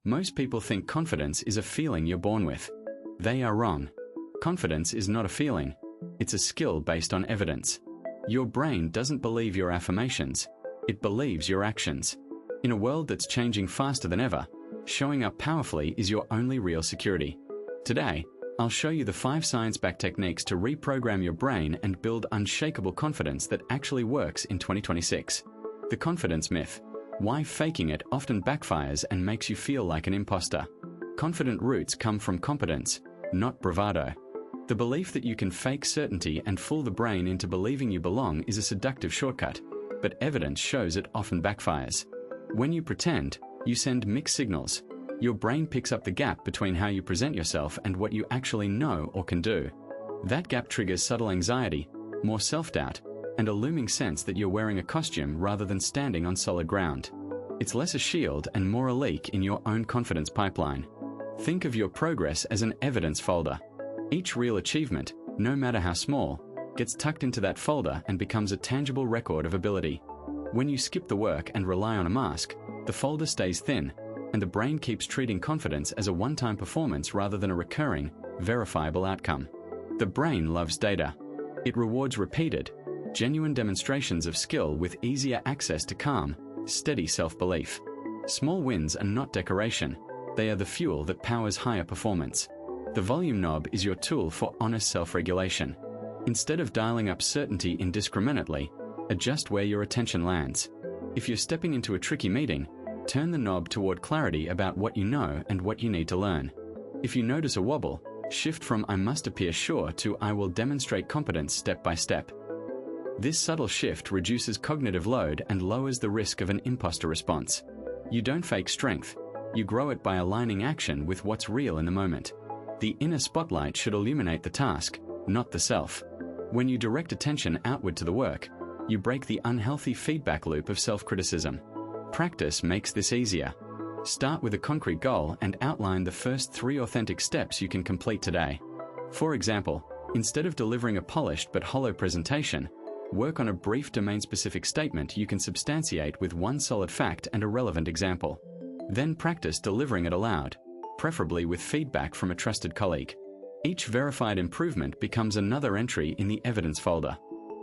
Most people think confidence is a feeling you're born with. They are wrong. Confidence is not a feeling. It's a skill based on evidence. Your brain doesn't believe your affirmations. It believes your actions. In a world that's changing faster than ever, showing up powerfully is your only real security. Today, I'll show you the 5 science-backed techniques to reprogram your brain and build unshakable confidence that actually works in 2026. The confidence myth. Why faking it often backfires and makes you feel like an imposter. Confident roots come from competence, not bravado. The belief that you can fake certainty and fool the brain into believing you belong is a seductive shortcut, but evidence shows it often backfires. When you pretend, you send mixed signals. Your brain picks up the gap between how you present yourself and what you actually know or can do. That gap triggers subtle anxiety, more self-doubt, and a looming sense that you're wearing a costume rather than standing on solid ground. It's less a shield and more a leak in your own confidence pipeline. Think of your progress as an evidence folder. Each real achievement, no matter how small, gets tucked into that folder and becomes a tangible record of ability. When you skip the work and rely on a mask, the folder stays thin, and the brain keeps treating confidence as a one-time performance rather than a recurring, verifiable outcome. The brain loves data. It rewards repeated, genuine demonstrations of skill with easier access to calm, steady self-belief. Small wins are not decoration. They are the fuel that powers higher performance. The volume knob is your tool for honest self-regulation. Instead of dialing up certainty indiscriminately, adjust where your attention lands. If you're stepping into a tricky meeting, turn the knob toward clarity about what you know and what you need to learn. If you notice a wobble, shift from I must appear sure to I will demonstrate competence step by step. This subtle shift reduces cognitive load and lowers the risk of an imposter response. You don't fake strength. You grow it by aligning action with what's real in the moment. The inner spotlight should illuminate the task, not the self. When you direct attention outward to the work, you break the unhealthy feedback loop of self-criticism. Practice makes this easier. Start with a concrete goal and outline the first 3 authentic steps you can complete today. For example, instead of delivering a polished but hollow presentation, work on a brief domain-specific statement you can substantiate with one solid fact and a relevant example. Then practice delivering it aloud, preferably with feedback from a trusted colleague. Each verified improvement becomes another entry in the evidence folder.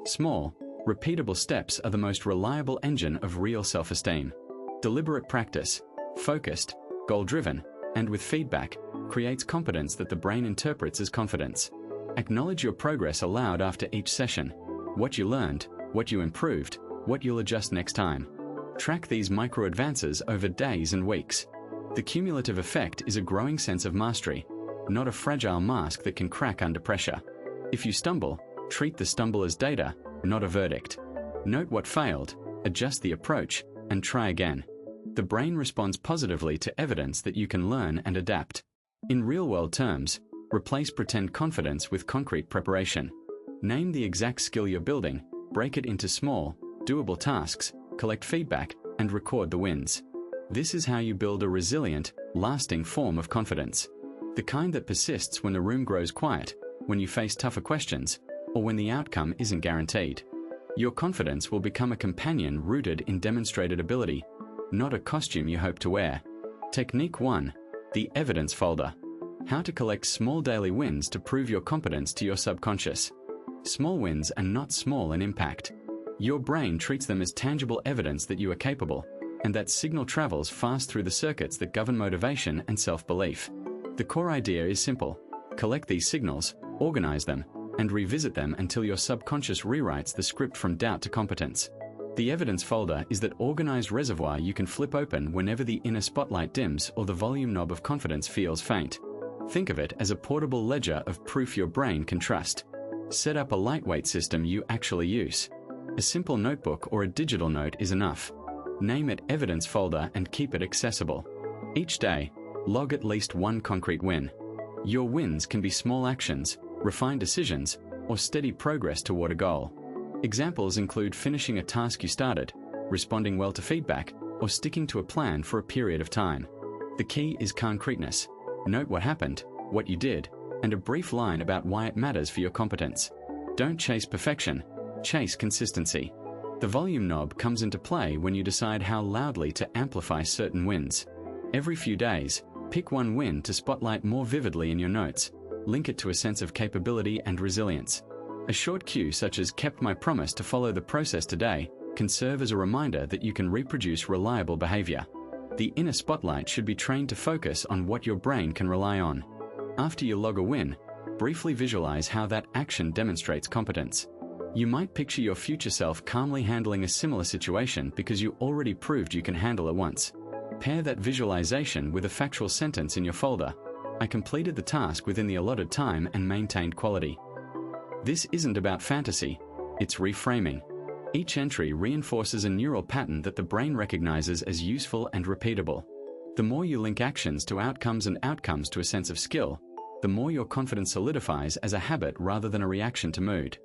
Small, repeatable steps are the most reliable engine of real self-esteem. Deliberate practice, focused, goal-driven, and with feedback, creates competence that the brain interprets as confidence. Acknowledge your progress aloud after each session. What you learned, what you improved, what you'll adjust next time. Track these micro-advances over days and weeks. The cumulative effect is a growing sense of mastery, not a fragile mask that can crack under pressure. If you stumble, treat the stumble as data, not a verdict. Note what failed, adjust the approach, and try again. The brain responds positively to evidence that you can learn and adapt. In real-world terms, replace pretend confidence with concrete preparation. Name the exact skill you're building, break it into small, doable tasks, collect feedback, and record the wins. This is how you build a resilient, lasting form of confidence. The kind that persists when the room grows quiet, when you face tougher questions, or when the outcome isn't guaranteed. Your confidence will become a companion rooted in demonstrated ability, not a costume you hope to wear. Technique 1. The evidence folder. How to collect small daily wins to prove your competence to your subconscious. Small wins are not small in impact. Your brain treats them as tangible evidence that you are capable, and that signal travels fast through the circuits that govern motivation and self-belief. The core idea is simple. Collect these signals, organize them, and revisit them until your subconscious rewrites the script from doubt to competence. The evidence folder is that organized reservoir you can flip open whenever the inner spotlight dims or the volume knob of confidence feels faint. Think of it as a portable ledger of proof your brain can trust. Set up a lightweight system you actually use. A simple notebook or a digital note is enough. Name it evidence folder and keep it accessible. Each day, log at least one concrete win. Your wins can be small actions, refined decisions, or steady progress toward a goal. Examples include finishing a task you started, responding well to feedback, or sticking to a plan for a period of time. The key is concreteness. Note what happened, what you did, and a brief line about why it matters for your competence. Don't chase perfection, chase consistency. The volume knob comes into play when you decide how loudly to amplify certain wins. Every few days, pick one win to spotlight more vividly in your notes. Link it to a sense of capability and resilience. A short cue such as "kept my promise to follow the process today" can serve as a reminder that you can reproduce reliable behavior. The inner spotlight should be trained to focus on what your brain can rely on. After you log a win, briefly visualize how that action demonstrates competence. You might picture your future self calmly handling a similar situation because you already proved you can handle it once. Pair that visualization with a factual sentence in your folder. "I completed the task within the allotted time and maintained quality." This isn't about fantasy, it's reframing. Each entry reinforces a neural pattern that the brain recognizes as useful and repeatable. The more you link actions to outcomes and outcomes to a sense of skill, the more your confidence solidifies as a habit rather than a reaction to mood.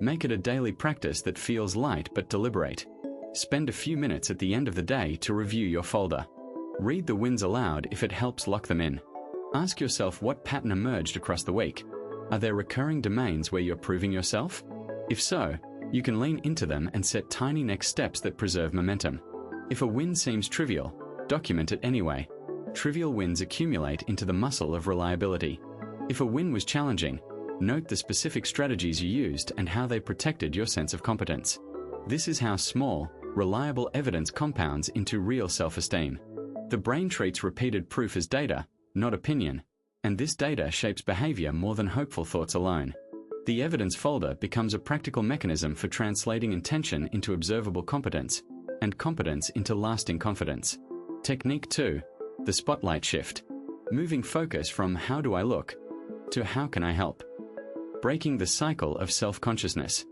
Make it a daily practice that feels light but deliberate. Spend a few minutes at the end of the day to review your folder. Read the wins aloud if it helps lock them in. Ask yourself what pattern emerged across the week. Are there recurring domains where you're proving yourself? If so, you can lean into them and set tiny next steps that preserve momentum. If a win seems trivial, document it anyway. Trivial wins accumulate into the muscle of reliability. If a win was challenging, note the specific strategies you used and how they protected your sense of competence. This is how small, reliable evidence compounds into real self-esteem. The brain treats repeated proof as data, not opinion, and this data shapes behavior more than hopeful thoughts alone. The evidence folder becomes a practical mechanism for translating intention into observable competence, and competence into lasting confidence. Technique 2. The spotlight shift. Moving focus from "how do I look" to "how can I help?" Breaking the cycle of self-consciousness.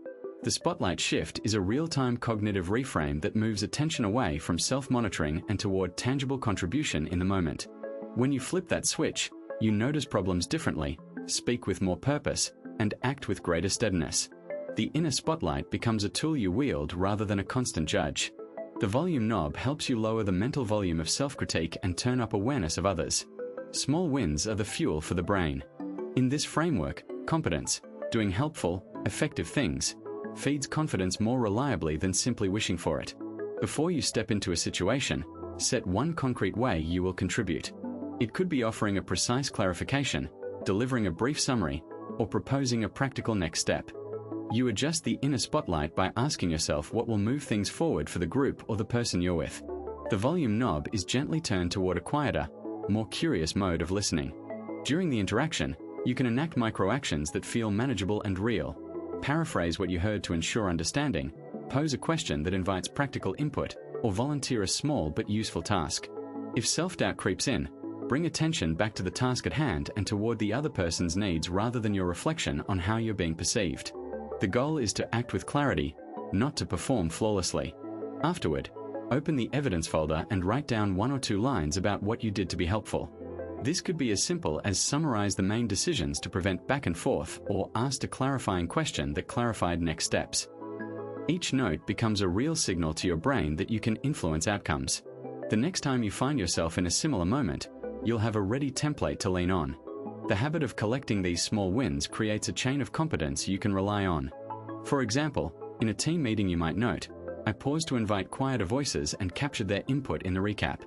The spotlight shift is a real-time cognitive reframe that moves attention away from self-monitoring and toward tangible contribution in the moment. When you flip that switch, you notice problems differently, speak with more purpose, and act with greater steadiness. The inner spotlight becomes a tool you wield rather than a constant judge. The volume knob helps you lower the mental volume of self-critique and turn up awareness of others. Small wins are the fuel for the brain. In this framework, competence, doing helpful, effective things, feeds confidence more reliably than simply wishing for it. Before you step into a situation, set one concrete way you will contribute. It could be offering a precise clarification, delivering a brief summary, or proposing a practical next step. You adjust the inner spotlight by asking yourself what will move things forward for the group or the person you're with. The volume knob is gently turned toward a quieter, more curious mode of listening. During the interaction, you can enact micro-actions that feel manageable and real. Paraphrase what you heard to ensure understanding, pose a question that invites practical input, or volunteer a small but useful task. If self-doubt creeps in, bring attention back to the task at hand and toward the other person's needs rather than your reflection on how you're being perceived. The goal is to act with clarity, not to perform flawlessly. Afterward, open the evidence folder and write down 1 or 2 lines about what you did to be helpful. This could be as simple as summarize the main decisions to prevent back and forth, or ask a clarifying question that clarified next steps. Each note becomes a real signal to your brain that you can influence outcomes. The next time you find yourself in a similar moment, you'll have a ready template to lean on. The habit of collecting these small wins creates a chain of competence you can rely on. For example, in a team meeting you might note, "I paused to invite quieter voices and captured their input in the recap."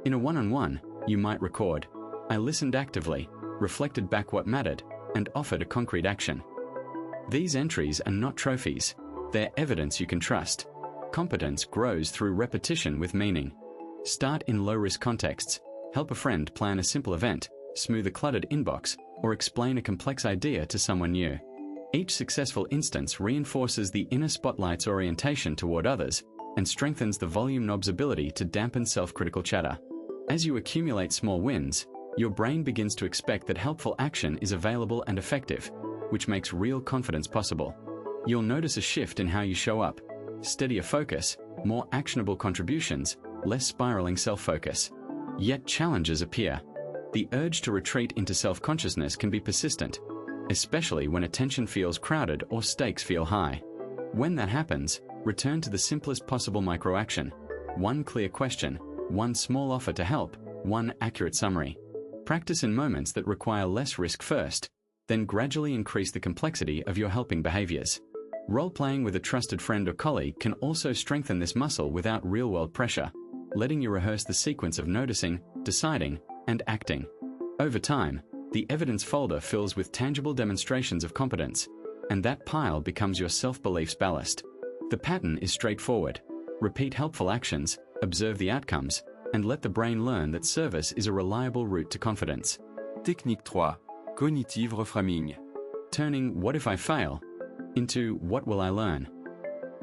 In a one-on-one, you might record, "I listened actively, reflected back what mattered, and offered a concrete action." These entries are not trophies, they're evidence you can trust. Competence grows through repetition with meaning. Start in low-risk contexts. Help a friend plan a simple event, smooth a cluttered inbox, or explain a complex idea to someone new. Each successful instance reinforces the inner spotlight's orientation toward others and strengthens the volume knob's ability to dampen self-critical chatter. As you accumulate small wins, your brain begins to expect that helpful action is available and effective, which makes real confidence possible. You'll notice a shift in how you show up: steadier focus, more actionable contributions, less spiraling self-focus. Yet challenges appear. The urge to retreat into self-consciousness can be persistent, especially when attention feels crowded or stakes feel high. When that happens, return to the simplest possible micro-action. One clear question, one small offer to help, one accurate summary. Practice in moments that require less risk first, then gradually increase the complexity of your helping behaviors. Role-playing with a trusted friend or colleague can also strengthen this muscle without real-world pressure, letting you rehearse the sequence of noticing, deciding, and acting. Over time, the evidence folder fills with tangible demonstrations of competence, and that pile becomes your self-belief's ballast. The pattern is straightforward. Repeat helpful actions, observe the outcomes, and let the brain learn that service is a reliable route to confidence. Technique 3. Cognitive reframing. Turning "what if I fail" into "what will I learn?"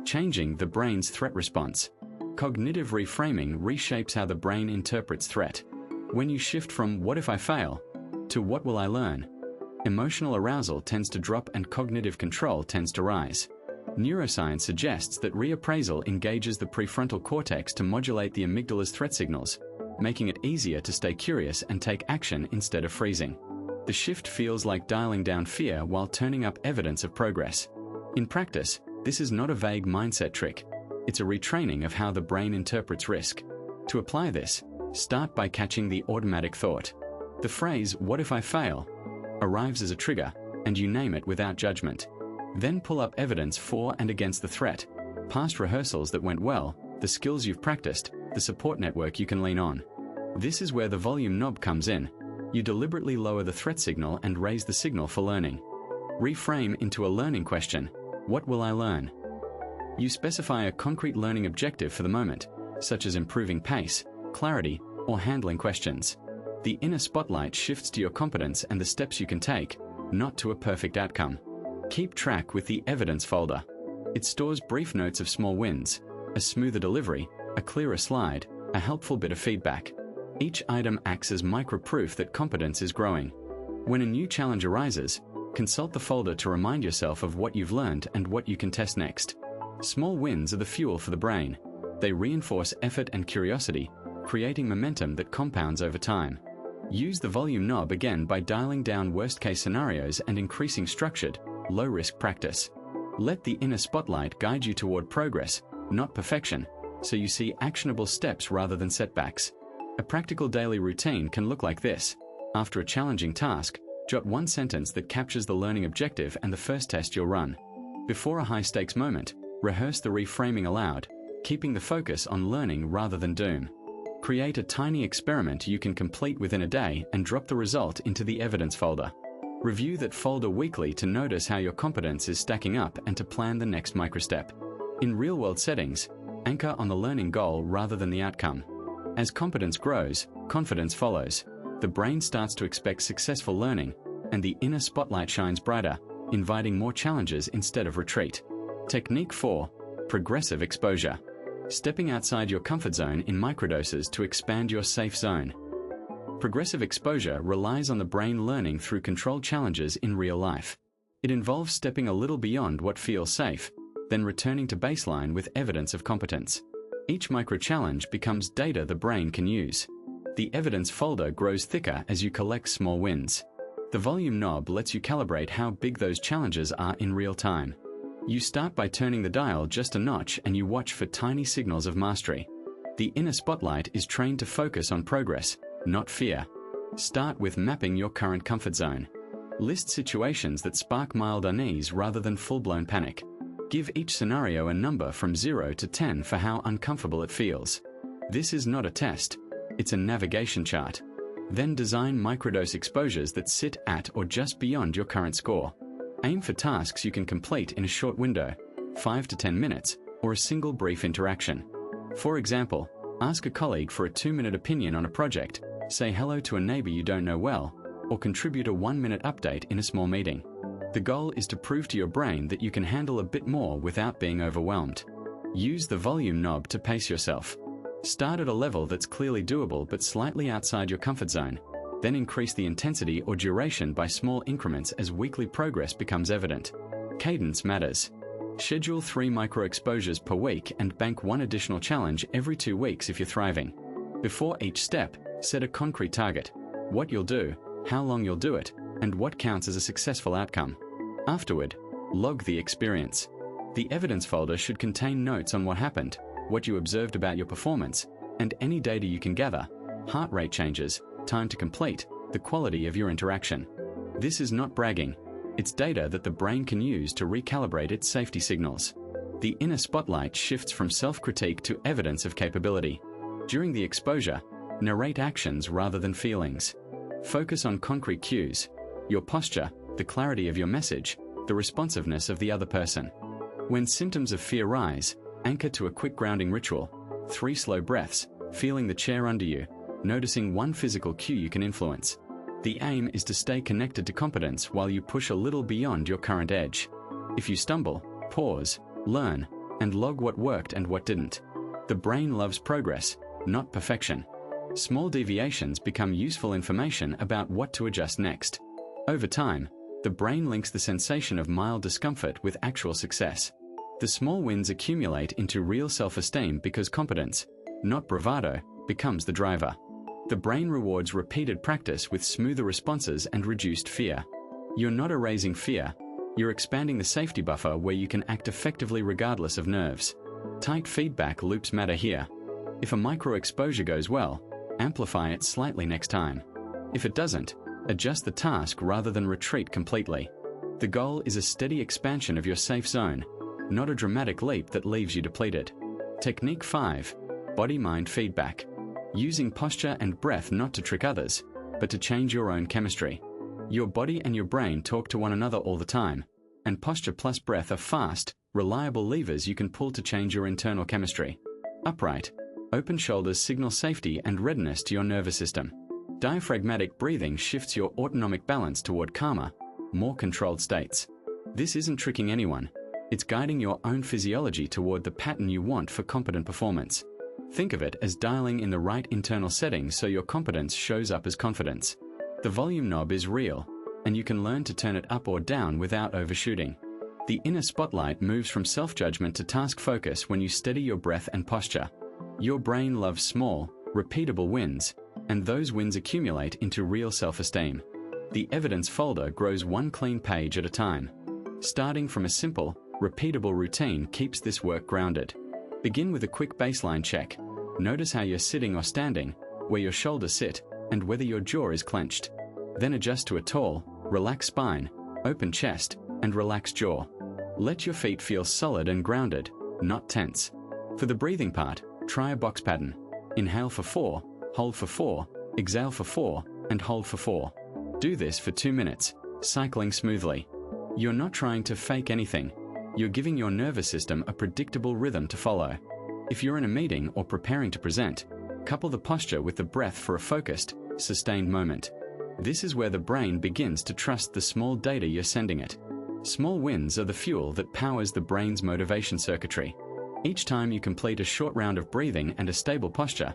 Changing the brain's threat response. Cognitive reframing reshapes how the brain interprets threat. When you shift from "what if I fail" to "what will I learn?", emotional arousal tends to drop and cognitive control tends to rise. Neuroscience suggests that reappraisal engages the prefrontal cortex to modulate the amygdala's threat signals, making it easier to stay curious and take action instead of freezing. The shift feels like dialing down fear while turning up evidence of progress. In practice, this is not a vague mindset trick. It's a retraining of how the brain interprets risk. To apply this, start by catching the automatic thought. The phrase "what if I fail" arrives as a trigger, and you name it without judgment. Then pull up evidence for and against the threat, past rehearsals that went well, the skills you've practiced, the support network you can lean on. This is where the volume knob comes in. You deliberately lower the threat signal and raise the signal for learning. Reframe into a learning question. What will I learn? You specify a concrete learning objective for the moment, such as improving pace, clarity, or handling questions. The inner spotlight shifts to your competence and the steps you can take, not to a perfect outcome. Keep track with the evidence folder. It stores brief notes of small wins, a smoother delivery, a clearer slide, a helpful bit of feedback. Each item acts as micro-proof that competence is growing. When a new challenge arises, consult the folder to remind yourself of what you've learned and what you can test next. Small wins are the fuel for the brain. They reinforce effort and curiosity, creating momentum that compounds over time. Use the volume knob again by dialing down worst-case scenarios and increasing structured, low-risk practice. Let the inner spotlight guide you toward progress, not perfection, so you see actionable steps rather than setbacks. A practical daily routine can look like this. After a challenging task, jot one sentence that captures the learning objective and the first test you'll run. Before a high-stakes moment, rehearse the reframing aloud, keeping the focus on learning rather than doom. Create a tiny experiment you can complete within a day and drop the result into the evidence folder. Review that folder weekly to notice how your competence is stacking up and to plan the next microstep. In real-world settings, anchor on the learning goal rather than the outcome. As competence grows, confidence follows. The brain starts to expect successful learning, and the inner spotlight shines brighter, inviting more challenges instead of retreat. Technique 4. Progressive exposure. Stepping outside your comfort zone in microdoses to expand your safe zone. Progressive exposure relies on the brain learning through controlled challenges in real life. It involves stepping a little beyond what feels safe, then returning to baseline with evidence of competence. Each micro-challenge becomes data the brain can use. The evidence folder grows thicker as you collect small wins. The volume knob lets you calibrate how big those challenges are in real time. You start by turning the dial just a notch and you watch for tiny signals of mastery. The inner spotlight is trained to focus on progress, not fear. Start with mapping your current comfort zone. List situations that spark mild unease rather than full-blown panic. Give each scenario a number from 0 to 10 for how uncomfortable it feels. This is not a test, it's a navigation chart. Then design microdose exposures that sit at or just beyond your current score. Aim for tasks you can complete in a short window, 5 to 10 minutes, or a single brief interaction. For example, ask a colleague for a 2-minute opinion on a project, say hello to a neighbor you don't know well, or contribute a 1-minute update in a small meeting. The goal is to prove to your brain that you can handle a bit more without being overwhelmed. Use the volume knob to pace yourself. Start at a level that's clearly doable but slightly outside your comfort zone. Then increase the intensity or duration by small increments as weekly progress becomes evident. Cadence matters. Schedule 3 micro-exposures per week and bank 1 additional challenge every 2 weeks if you're thriving. Before each step, set a concrete target. What you'll do, how long you'll do it, and what counts as a successful outcome. Afterward, log the experience. The evidence folder should contain notes on what happened, what you observed about your performance, and any data you can gather, heart rate changes, time to complete, the quality of your interaction. This is not bragging. It's data that the brain can use to recalibrate its safety signals. The inner spotlight shifts from self-critique to evidence of capability. During the exposure, Narrate actions rather than feelings. Focus on concrete cues: your posture, the clarity of your message, the responsiveness of the other person. When symptoms of fear rise, anchor to a quick grounding ritual: 3 slow breaths, feeling the chair under you, noticing one physical cue you can influence. The aim is to stay connected to competence while you push a little beyond your current edge. If you stumble, pause, learn, and log what worked and what didn't. The brain loves progress, not perfection. Small deviations become useful information about what to adjust next. Over time, the brain links the sensation of mild discomfort with actual success. The small wins accumulate into real self-esteem because competence, not bravado, becomes the driver. The brain rewards repeated practice with smoother responses and reduced fear. You're not erasing fear, you're expanding the safety buffer where you can act effectively regardless of nerves. Tight feedback loops matter here. If a micro-exposure goes well, amplify it slightly next time. If it doesn't, adjust the task rather than retreat completely. The goal is a steady expansion of your safe zone, not a dramatic leap that leaves you depleted. Technique 5. Body-mind feedback. Using posture and breath not to trick others, but to change your own chemistry. Your body and your brain talk to one another all the time, and posture plus breath are fast, reliable levers you can pull to change your internal chemistry. Upright, open shoulders signal safety and readiness to your nervous system. Diaphragmatic breathing shifts your autonomic balance toward calmer, more controlled states. This isn't tricking anyone. It's guiding your own physiology toward the pattern you want for competent performance. Think of it as dialing in the right internal settings so your competence shows up as confidence. The volume knob is real, and you can learn to turn it up or down without overshooting. The inner spotlight moves from self-judgment to task focus when you steady your breath and posture. Your brain loves small, repeatable wins, and those wins accumulate into real self-esteem. The evidence folder grows one clean page at a time. Starting from a simple, repeatable routine keeps this work grounded. Begin with a quick baseline check. Notice how you're sitting or standing, where your shoulders sit, and whether your jaw is clenched. Then adjust to a tall, relaxed spine, open chest, and relaxed jaw. Let your feet feel solid and grounded, not tense. For the breathing part, try a box pattern. Inhale for 4, hold for 4, exhale for 4, and hold for 4. Do this for 2 minutes, cycling smoothly. You're not trying to fake anything. You're giving your nervous system a predictable rhythm to follow. If you're in a meeting or preparing to present, couple the posture with the breath for a focused, sustained moment. This is where the brain begins to trust the small data you're sending it. Small wins are the fuel that powers the brain's motivation circuitry. Each time you complete a short round of breathing and a stable posture,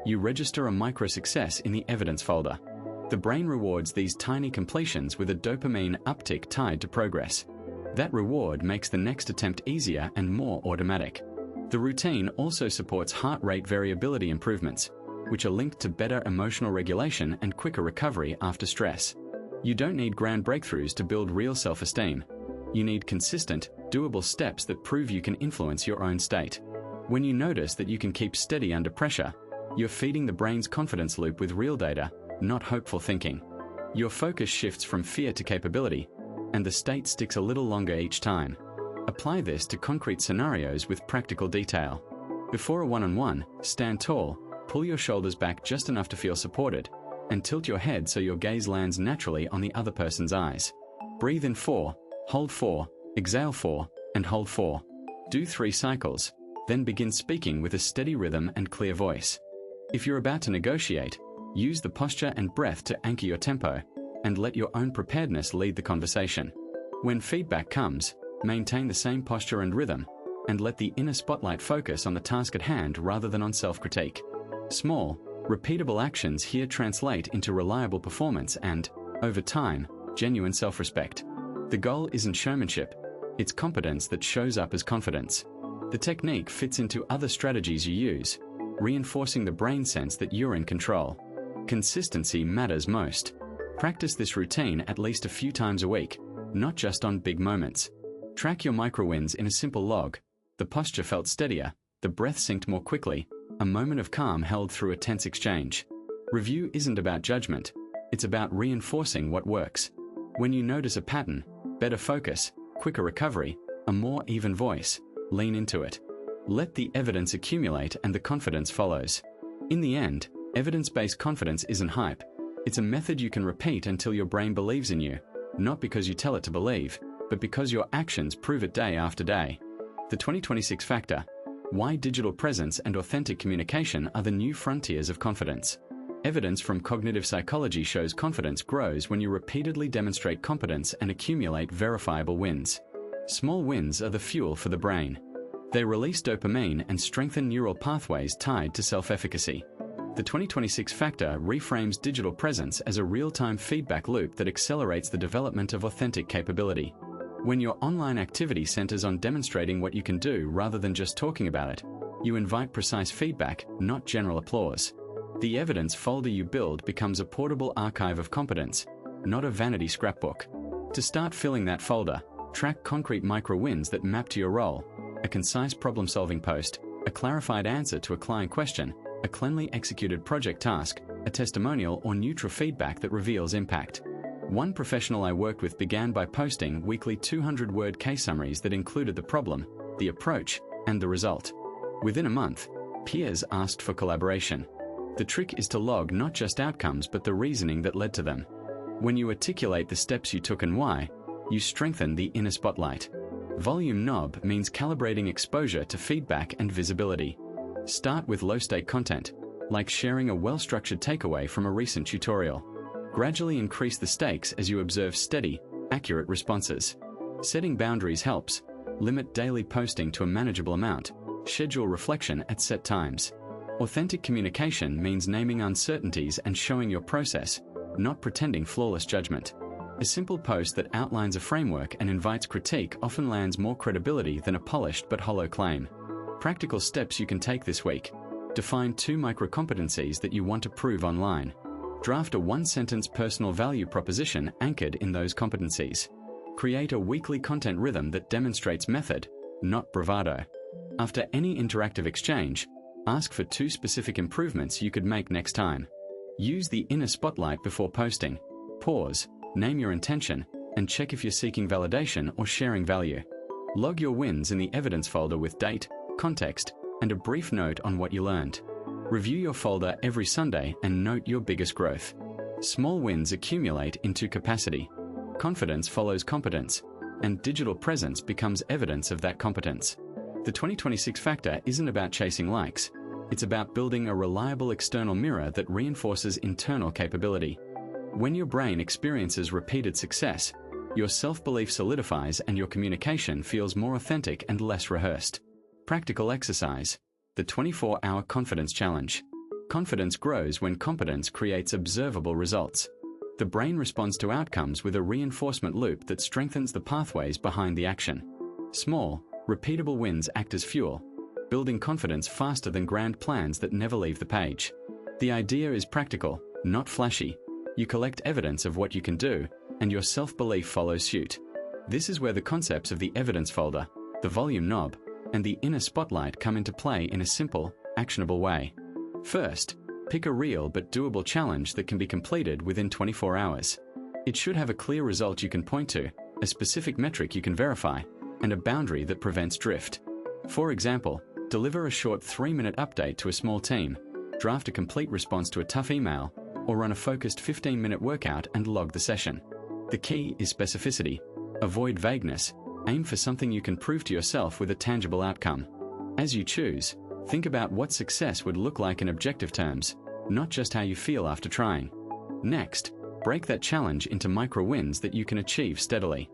you register a micro-success in the evidence folder. The brain rewards these tiny completions with a dopamine uptick tied to progress. That reward makes the next attempt easier and more automatic. The routine also supports heart rate variability improvements, which are linked to better emotional regulation and quicker recovery after stress. You don't need grand breakthroughs to build real self-esteem. You need consistent, doable steps that prove you can influence your own state. When you notice that you can keep steady under pressure, you're feeding the brain's confidence loop with real data, not hopeful thinking. Your focus shifts from fear to capability, and the state sticks a little longer each time. Apply this to concrete scenarios with practical detail. Before a one-on-one, stand tall, pull your shoulders back just enough to feel supported, and tilt your head so your gaze lands naturally on the other person's eyes. Breathe in 4, hold 4, exhale 4, and hold 4. Do 3 cycles, then begin speaking with a steady rhythm and clear voice. If you're about to negotiate, use the posture and breath to anchor your tempo, and let your own preparedness lead the conversation. When feedback comes, maintain the same posture and rhythm, and let the inner spotlight focus on the task at hand rather than on self-critique. Small, repeatable actions here translate into reliable performance and, over time, genuine self-respect. The goal isn't showmanship, it's competence that shows up as confidence. The technique fits into other strategies you use, reinforcing the brain sense that you're in control. Consistency matters most. Practice this routine at least a few times a week, not just on big moments. Track your micro-wins in a simple log. The posture felt steadier, the breath synced more quickly, a moment of calm held through a tense exchange. Review isn't about judgment, it's about reinforcing what works. When you notice a pattern, better focus, quicker recovery, a more even voice, lean into it. Let the evidence accumulate and the confidence follows. In the end, Evidence-based confidence isn't hype. It's a method you can repeat until your brain believes in you, not because you tell it to believe, but because your actions prove it day after day. The 2026 factor: why digital presence and authentic communication are the new frontiers of confidence. Evidence from cognitive psychology shows confidence grows when you repeatedly demonstrate competence and accumulate verifiable wins. Small wins are the fuel for the brain. They release dopamine and strengthen neural pathways tied to self-efficacy. The 2026 factor reframes digital presence as a real-time feedback loop that accelerates the development of authentic capability. When your online activity centers on demonstrating what you can do rather than just talking about it, you invite precise feedback, not general applause. The evidence folder you build becomes a portable archive of competence, not a vanity scrapbook. To start filling that folder, track concrete micro-wins that map to your role: a concise problem-solving post, a clarified answer to a client question, a cleanly executed project task, a testimonial or neutral feedback that reveals impact. One professional I worked with began by posting weekly 200-word case summaries that included the problem, the approach, and the result. Within a month, peers asked for collaboration. The trick is to log not just outcomes but the reasoning that led to them. When you articulate the steps you took and why, you strengthen the inner spotlight. Volume knob means calibrating exposure to feedback and visibility. Start with low-stake content, like sharing a well-structured takeaway from a recent tutorial. Gradually increase the stakes as you observe steady, accurate responses. Setting boundaries helps. Limit daily posting to a manageable amount. Schedule reflection at set times. Authentic communication means naming uncertainties and showing your process, not pretending flawless judgment. A simple post that outlines a framework and invites critique often lands more credibility than a polished but hollow claim. Practical steps you can take this week. Define 2 micro-competencies that you want to prove online. Draft a 1-sentence personal value proposition anchored in those competencies. Create a weekly content rhythm that demonstrates method, not bravado. After any interactive exchange, ask for 2 specific improvements you could make next time. Use the inner spotlight before posting. Pause, name your intention, and check if you're seeking validation or sharing value. Log your wins in the evidence folder with date, context, and a brief note on what you learned. Review your folder every Sunday and note your biggest growth. Small wins accumulate into capacity. Confidence follows competence, and digital presence becomes evidence of that competence. The 2026 factor isn't about chasing likes. It's about building a reliable external mirror that reinforces internal capability. When your brain experiences repeated success, your self-belief solidifies and your communication feels more authentic and less rehearsed. Practical exercise: the 24-hour confidence challenge. Confidence grows when competence creates observable results. The brain responds to outcomes with a reinforcement loop that strengthens the pathways behind the action. Small, repeatable wins act as fuel, building confidence faster than grand plans that never leave the page. The idea is practical, not flashy. You collect evidence of what you can do, and your self-belief follows suit. This is where the concepts of the evidence folder, the volume knob, and the inner spotlight come into play in a simple, actionable way. First, pick a real but doable challenge that can be completed within 24 hours. It should have a clear result you can point to, a specific metric you can verify, and a boundary that prevents drift. For example, deliver a short 3-minute update to a small team, draft a complete response to a tough email, or run a focused 15-minute workout and log the session. The key is specificity. Avoid vagueness. Aim for something you can prove to yourself with a tangible outcome. As you choose, think about what success would look like in objective terms, not just how you feel after trying. Next, break that challenge into micro-wins that you can achieve steadily.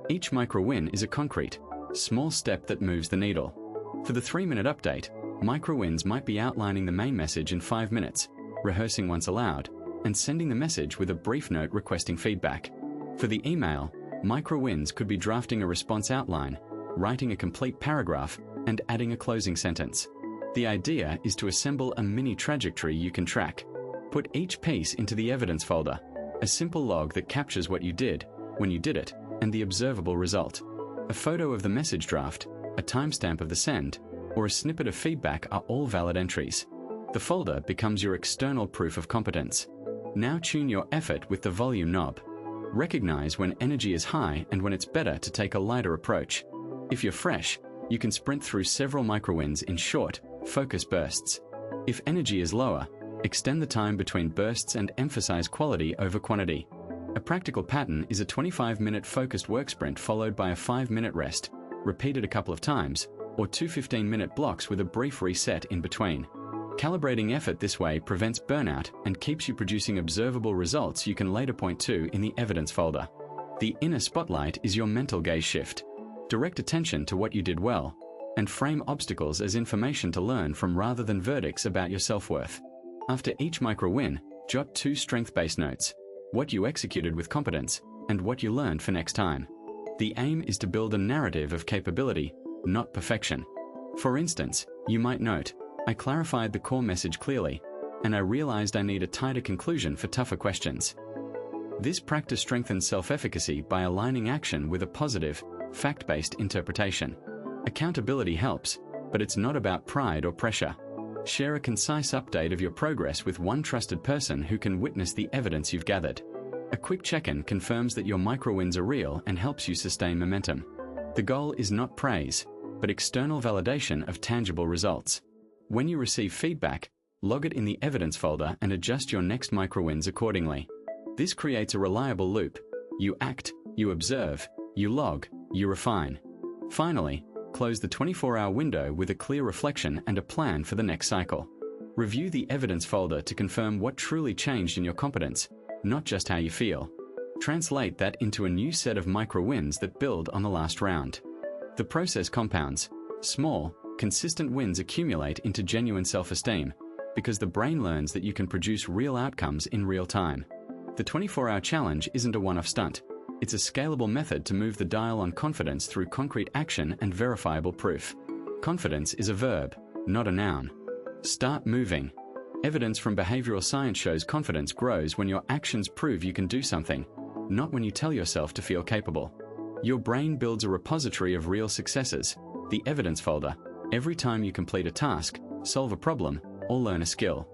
Each micro-win is a concrete, small step that moves the needle. For the 3-minute update, micro-wins might be outlining the main message in 5 minutes, rehearsing once aloud, and sending the message with a brief note requesting feedback. For the email, micro-wins could be drafting a response outline, writing a complete paragraph, and adding a closing sentence. The idea is to assemble a mini trajectory you can track. Put each piece into the evidence folder, a simple log that captures what you did, when you did it, and the observable result. A photo of the message draft, a timestamp of the send, or a snippet of feedback are all valid entries. The folder becomes your external proof of competence. Now tune your effort with the volume knob. Recognize when energy is high and when it's better to take a lighter approach. If you're fresh, you can sprint through several micro-wins in short, focused bursts. If energy is lower, Extend the time between bursts and emphasize quality over quantity. A practical pattern is a 25-minute focused work sprint followed by a 5-minute rest, repeated a couple of times, or 2 15-minute blocks with a brief reset in between. Calibrating effort this way prevents burnout and keeps you producing observable results you can later point to in the evidence folder. The inner spotlight is your mental gaze shift. Direct attention to what you did well, and frame obstacles as information to learn from rather than verdicts about your self-worth. After each micro-win, jot 2 strength-based notes: what you executed with competence, and what you learned for next time. The aim is to build a narrative of capability, not perfection. For instance, you might note, I clarified the core message clearly, and I realized I need a tighter conclusion for tougher questions. This practice strengthens self-efficacy by aligning action with a positive, fact-based interpretation. Accountability helps, but it's not about pride or pressure. Share a concise update of your progress with one trusted person who can witness the evidence you've gathered. A quick check-in confirms that your micro-wins are real and helps you sustain momentum. The goal is not praise, but external validation of tangible results. When you receive feedback, log it in the evidence folder and adjust your next micro-wins accordingly. This creates a reliable loop. You act, you observe, you log, you refine. Finally, close the 24-hour window with a clear reflection and a plan for the next cycle. Review the evidence folder to confirm what truly changed in your competence, not just how you feel. Translate that into a new set of micro-wins that build on the last round. The process compounds. Small, consistent wins accumulate into genuine self-esteem, because the brain learns that you can produce real outcomes in real time. The 24-hour challenge isn't a one-off stunt. It's a scalable method to move the dial on confidence through concrete action and verifiable proof. Confidence is a verb, not a noun. Start moving. Evidence from behavioral science shows confidence grows when your actions prove you can do something, not when you tell yourself to feel capable. Your brain builds a repository of real successes, the evidence folder, every time you complete a task, solve a problem, or learn a skill.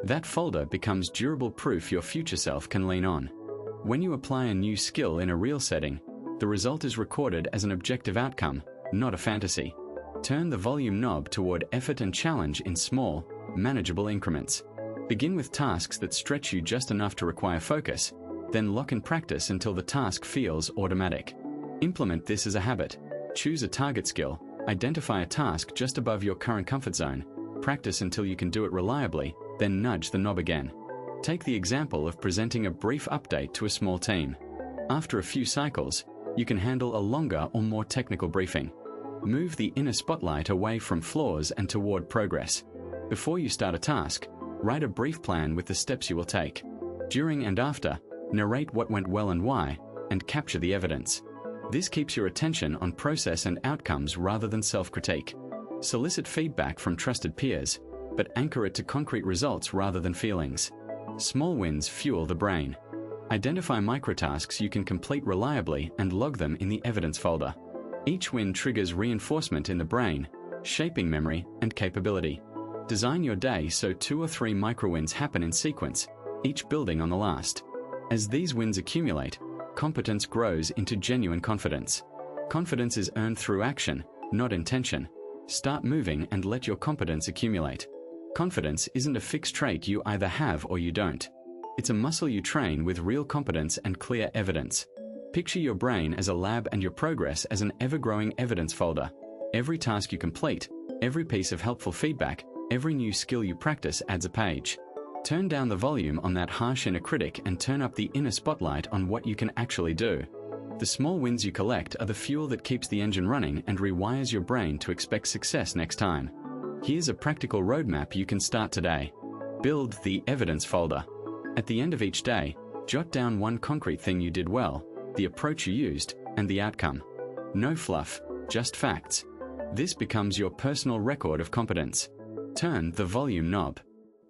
That folder becomes durable proof your future self can lean on. When you apply a new skill in a real setting, the result is recorded as an objective outcome, not a fantasy. Turn the volume knob toward effort and challenge in small, manageable increments. Begin with tasks that stretch you just enough to require focus, then lock in practice until the task feels automatic. Implement this as a habit. Choose a target skill, identify a task just above your current comfort zone, practice until you can do it reliably, then nudge the knob again. Take the example of presenting a brief update to a small team. After a few cycles, you can handle a longer or more technical briefing. Move the inner spotlight away from flaws and toward progress. Before you start a task, write a brief plan with the steps you will take. During and after, narrate what went well and why, and capture the evidence. This keeps your attention on process and outcomes rather than self-critique. Solicit feedback from trusted peers, but anchor it to concrete results rather than feelings. Small wins fuel the brain. Identify microtasks you can complete reliably and log them in the evidence folder. Each win triggers reinforcement in the brain, shaping memory and capability. Design your day so 2 or 3 micro-wins happen in sequence, each building on the last. As these wins accumulate, competence grows into genuine confidence. Confidence is earned through action, not intention. Start moving and let your competence accumulate. Confidence isn't a fixed trait you either have or you don't. It's a muscle you train with real competence and clear evidence. Picture your brain as a lab and your progress as an ever-growing evidence folder. Every task you complete, every piece of helpful feedback, every new skill you practice adds a page. Turn down the volume on that harsh inner critic and turn up the inner spotlight on what you can actually do. The small wins you collect are the fuel that keeps the engine running and rewires your brain to expect success next time. Here's a practical roadmap you can start today. Build the evidence folder. At the end of each day, jot down one concrete thing you did well, the approach you used, and the outcome. No fluff, just facts. This becomes your personal record of competence. Turn the volume knob.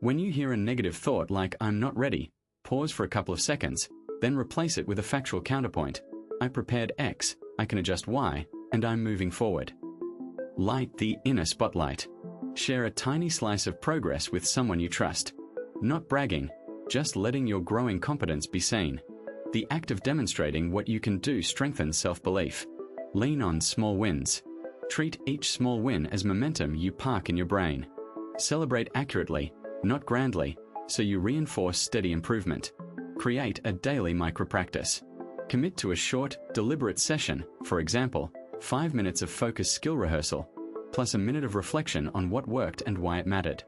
When you hear a negative thought like "I'm not ready," pause for a couple of seconds, then replace it with a factual counterpoint. I prepared X, I can adjust Y, and I'm moving forward. Light the inner spotlight. Share a tiny slice of progress with someone you trust. Not bragging, just letting your growing competence be seen. The act of demonstrating what you can do strengthens self-belief. Lean on small wins. Treat each small win as momentum you park in your brain. Celebrate accurately, not grandly, so you reinforce steady improvement. Create a daily micro-practice. Commit to a short, deliberate session, for example, 5 minutes of focused skill rehearsal, plus a minute of reflection on what worked and why it mattered.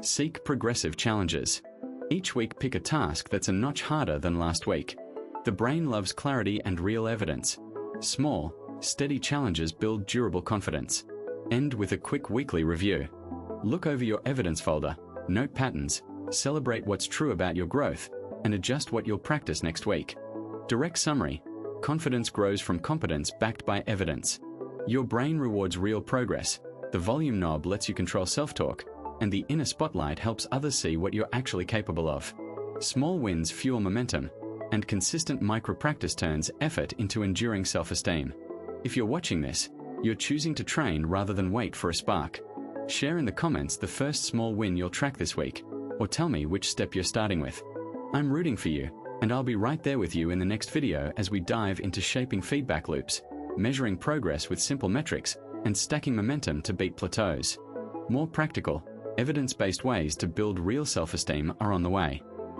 Seek progressive challenges. Each week pick a task that's a notch harder than last week. The brain loves clarity and real evidence. Small, steady challenges build durable confidence. End with a quick weekly review. Look over your evidence folder, note patterns, celebrate what's true about your growth, and adjust what you'll practice next week. Direct summary: confidence grows from competence backed by evidence. Your brain rewards real progress, the volume knob lets you control self-talk, and the inner spotlight helps others see what you're actually capable of. Small wins fuel momentum, and consistent micro-practice turns effort into enduring self-esteem. If you're watching this, you're choosing to train rather than wait for a spark. Share in the comments the first small win you'll track this week, or tell me which step you're starting with. I'm rooting for you, and I'll be right there with you in the next video as we dive into shaping feedback loops, measuring progress with simple metrics, and stacking momentum to beat plateaus. More practical, evidence-based ways to build real self-esteem are on the way.